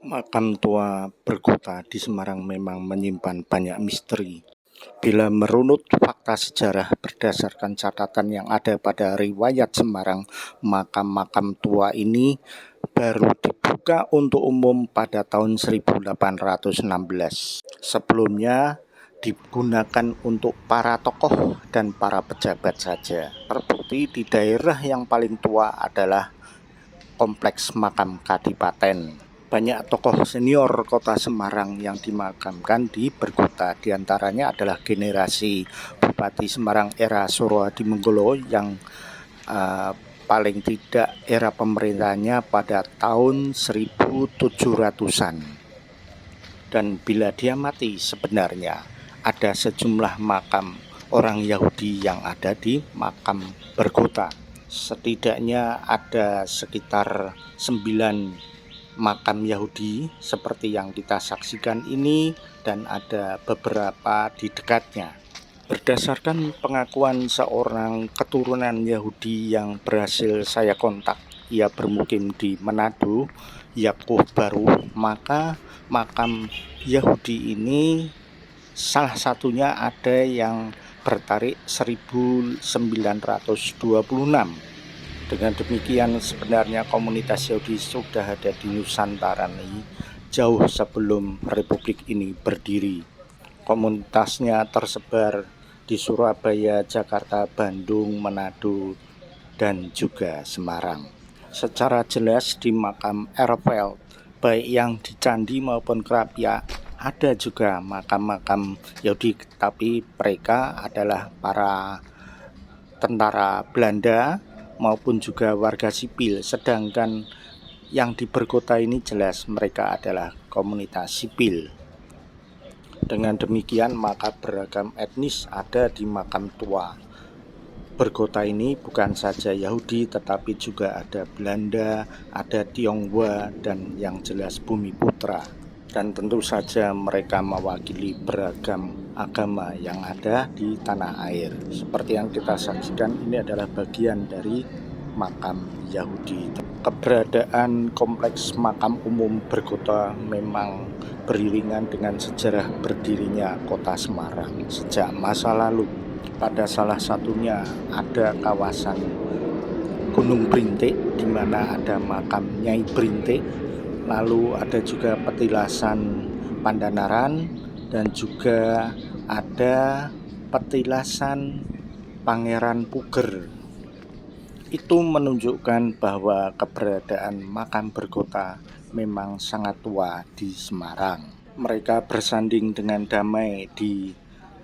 Makam tua berkota di Semarang memang menyimpan banyak misteri. Bila merunut fakta sejarah berdasarkan catatan yang ada pada riwayat Semarang, makam-makam tua ini baru dibuka untuk umum pada tahun 1816. Sebelumnya digunakan untuk para tokoh dan para pejabat saja. Terbukti di daerah yang paling tua adalah Kompleks Makam Kadipaten. Banyak tokoh senior kota Semarang yang dimakamkan di Berkota. Di antaranya adalah generasi Bupati Semarang era Suro Hadimenggolo yang paling tidak era pemerintahnya pada tahun 1700-an. Dan bila dia mati, sebenarnya ada sejumlah makam orang Yahudi yang ada di makam Berkota. Setidaknya ada sekitar 9 makam Yahudi seperti yang kita saksikan ini, dan ada beberapa di dekatnya. Berdasarkan pengakuan seorang keturunan Yahudi yang berhasil saya kontak, ia bermukim di Manado, Yakub Baru, maka makam Yahudi ini salah satunya ada yang bertarik 1926. Dengan demikian sebenarnya komunitas Yahudi sudah ada di Nusantara ini jauh sebelum Republik ini berdiri. Komunitasnya tersebar di Surabaya, Jakarta, Bandung, Manado, dan juga Semarang. Secara jelas di makam Erfeld, baik yang di Candi maupun Krapia, ada juga makam-makam Yahudi, tapi mereka adalah para tentara Belanda maupun juga warga sipil, sedangkan yang di Berkota ini jelas mereka adalah komunitas sipil. Dengan demikian maka beragam etnis ada di makam tua Berkota ini, bukan saja Yahudi tetapi juga ada Belanda, ada Tionghoa, dan yang jelas Bumiputra. Dan tentu saja mereka mewakili beragam agama yang ada di tanah air. Seperti yang kita saksikan, ini adalah bagian dari makam Yahudi. Keberadaan kompleks makam umum Berkota memang beriringan dengan sejarah berdirinya kota Semarang sejak masa lalu. Pada salah satunya ada kawasan Gunung Brintik, di mana ada makam Nyai Brintik. Lalu ada juga petilasan Pandanaran, dan juga ada petilasan Pangeran Puger. Itu menunjukkan bahwa keberadaan makam Berkota memang sangat tua di Semarang. Mereka bersanding dengan damai di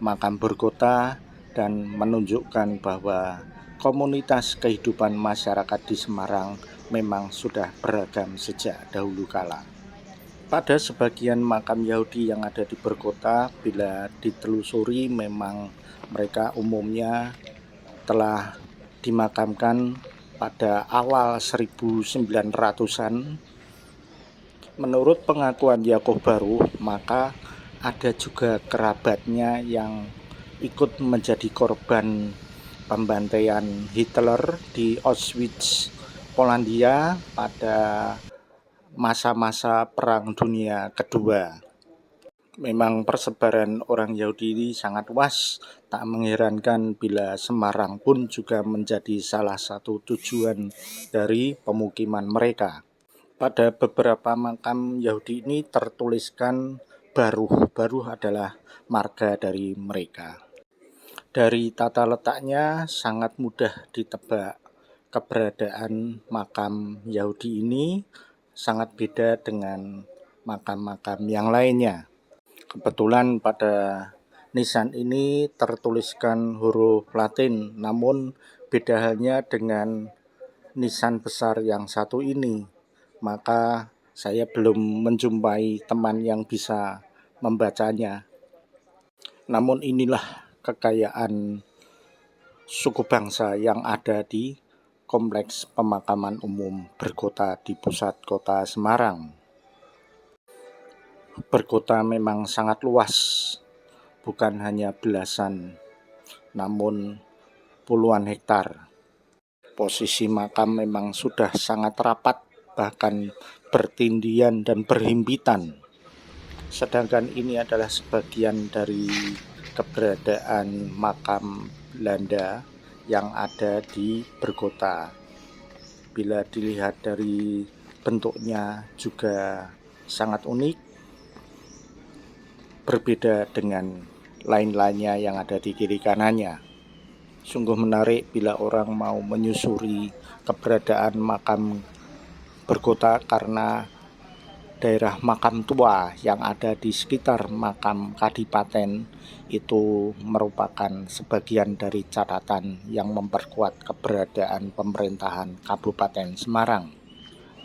makam Berkota dan menunjukkan bahwa komunitas kehidupan masyarakat di Semarang memang sudah beragam sejak dahulu kala. Pada sebagian makam Yahudi yang ada di Berkota, bila ditelusuri memang mereka umumnya telah dimakamkan pada awal 1900-an. Menurut pengakuan Yakub Baru, maka ada juga kerabatnya yang ikut menjadi korban pembantaian Hitler di Auschwitz, Polandia pada masa-masa Perang Dunia Kedua. Memang persebaran orang Yahudi ini sangat luas, tak mengherankan bila Semarang pun juga menjadi salah satu tujuan dari pemukiman mereka. Pada beberapa makam Yahudi ini tertuliskan Baruh. Baruh adalah marga dari mereka. Dari tata letaknya sangat mudah ditebak keberadaan makam Yahudi ini sangat beda dengan makam-makam yang lainnya. Kebetulan pada nisan ini tertuliskan huruf Latin, namun beda halnya dengan nisan besar yang satu ini. Maka saya belum menjumpai teman yang bisa membacanya. Namun inilah kekayaan suku bangsa yang ada di Kompleks Pemakaman Umum Berkota di pusat kota Semarang. Berkota memang sangat luas, bukan hanya belasan, namun puluhan hektar. Posisi makam memang sudah sangat rapat bahkan bertindian dan berhimpitan. Sedangkan ini adalah sebagian dari keberadaan makam Belanda yang ada di Bergota. Bila dilihat dari bentuknya juga sangat unik, berbeda dengan lain-lainnya yang ada di kiri kanannya. Sungguh menarik bila orang mau menyusuri keberadaan makam Bergota, karena daerah makam tua yang ada di sekitar makam Kadipaten itu merupakan sebagian dari catatan yang memperkuat keberadaan pemerintahan Kabupaten Semarang.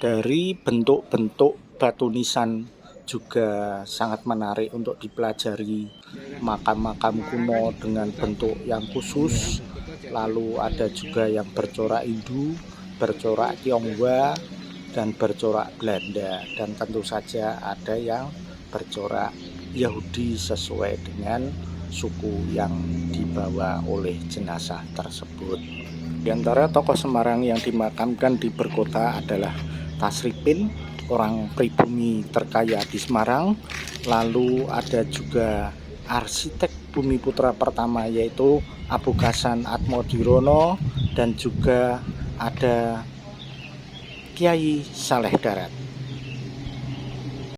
Dari bentuk-bentuk batu nisan juga sangat menarik untuk dipelajari. Makam-makam kuno dengan bentuk yang khusus, lalu ada juga yang bercorak Hindu, bercorak Tionghoa, dan bercorak Belanda, dan tentu saja ada yang bercorak Yahudi sesuai dengan suku yang dibawa oleh jenazah tersebut. Di antara tokoh Semarang yang dimakamkan di Bergota adalah Tasripin, orang pribumi terkaya di Semarang. Lalu ada juga arsitek bumi putra pertama yaitu Aboukhasan Atmodirono, dan juga ada Kiai Saleh Darat.